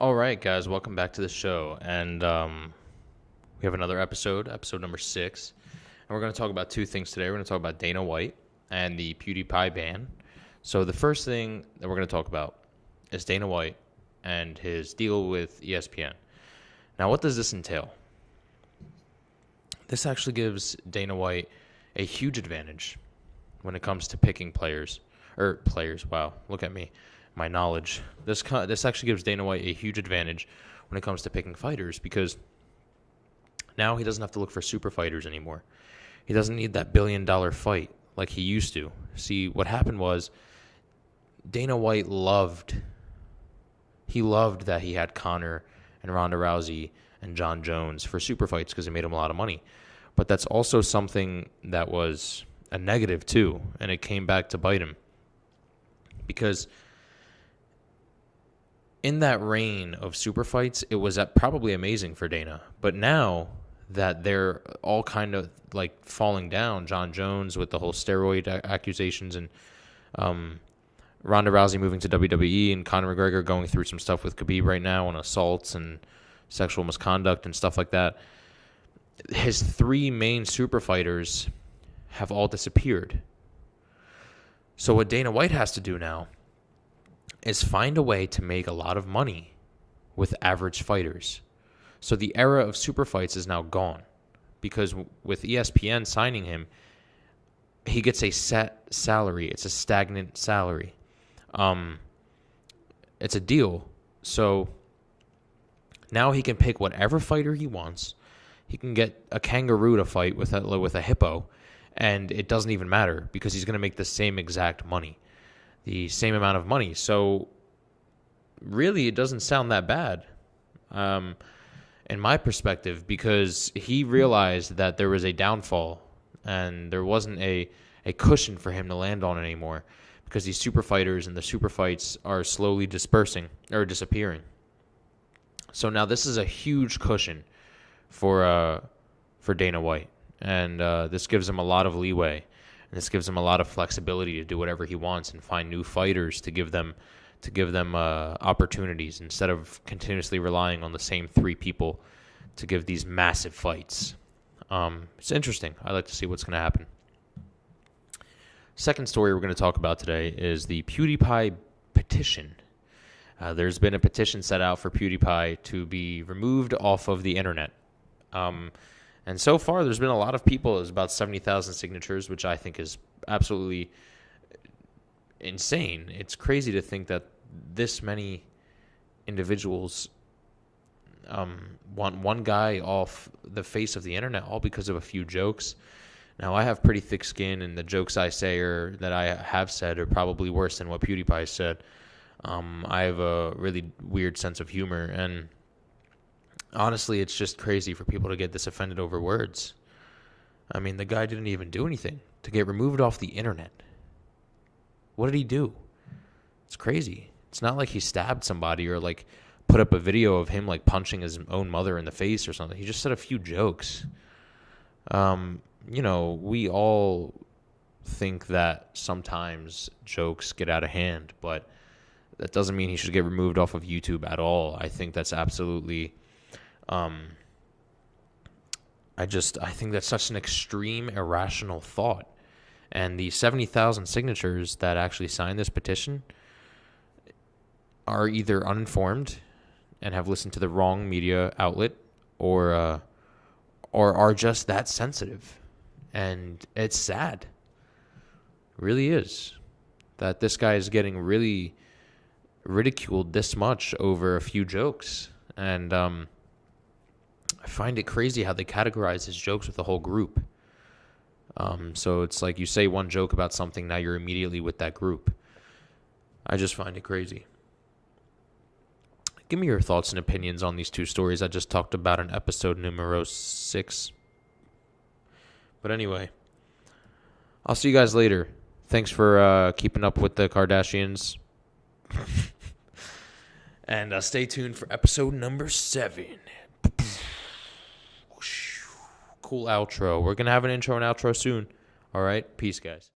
All right, guys, welcome back to the show. And we have another episode number 6. And we're going to talk about two things today. We're going to talk about Dana White and the PewdiePie ban. So the first thing that we're going to talk about is Dana White and his deal with ESPN. Now, what does this entail? This actually gives Dana White a huge advantage when it comes to picking players. Wow, look at me. My knowledge. This actually gives Dana White a huge advantage when it comes to picking fighters because now he doesn't have to look for super fighters anymore. He doesn't need that $1 billion fight like he used to. See, what happened was Dana White loved that he had Conor and Ronda Rousey and John Jones for super fights because it made him a lot of money. But that's also something that was a negative too, and it came back to bite him because in that reign of super fights, it was probably amazing for Dana. But now that they're all kind of like falling down, John Jones with the whole steroid accusations and Ronda Rousey moving to WWE and Conor McGregor going through some stuff with Khabib right now on assaults and sexual misconduct and stuff like that, his three main super fighters have all disappeared. So what Dana White has to do now is find a way to make a lot of money with average fighters. So the era of super fights is now gone because with ESPN signing him, he gets a set salary. It's a stagnant salary. It's a deal. So now he can pick whatever fighter he wants. He can get a kangaroo to fight with a hippo, and it doesn't even matter because he's going to make the same exact money. The same amount of money. So really it doesn't sound that bad in my perspective because he realized that there was a downfall and there wasn't a cushion for him to land on anymore because these super fighters and the super fights are slowly dispersing or disappearing. So now this is a huge cushion for Dana White, and this gives him a lot of leeway. And this gives him a lot of flexibility to do whatever he wants and find new fighters to give them opportunities instead of continuously relying on the same three people to give these massive fights. It's interesting. I like to see what's going to happen. Second story we're going to talk about today is the PewdiePie Petition. There's been a petition set out for PewdiePie to be removed off of the internet. And so far, there's been a lot of people. There's about 70,000 signatures, which I think is absolutely insane. It's crazy to think that this many individuals want one guy off the face of the internet, all because of a few jokes. Now, I have pretty thick skin, and the jokes I say or that I have said are probably worse than what PewdiePie said. I have a really weird sense of humor, and honestly, it's just crazy for people to get this offended over words. I mean, the guy didn't even do anything to get removed off the internet. What did he do? It's crazy. It's not like he stabbed somebody or like put up a video of him like punching his own mother in the face or something. He just said a few jokes. We all think that sometimes jokes get out of hand, but that doesn't mean he should get removed off of YouTube at all. I think that's absolutely I think that's such an extreme, irrational thought. And the 70,000 signatures that actually signed this petition are either uninformed and have listened to the wrong media outlet or are just that sensitive. And it's sad. It really is. That this guy is getting really ridiculed this much over a few jokes. And I find it crazy how they categorize his jokes with the whole group. So it's like you say one joke about something, now you're immediately with that group. I just find it crazy. Give me your thoughts and opinions on these two stories I just talked about in episode numero 6. But anyway, I'll see you guys later. Thanks for keeping up with the Kardashians. And stay tuned for episode number 7. Cool outro. We're going to have an intro and outro soon. All right. Peace, guys.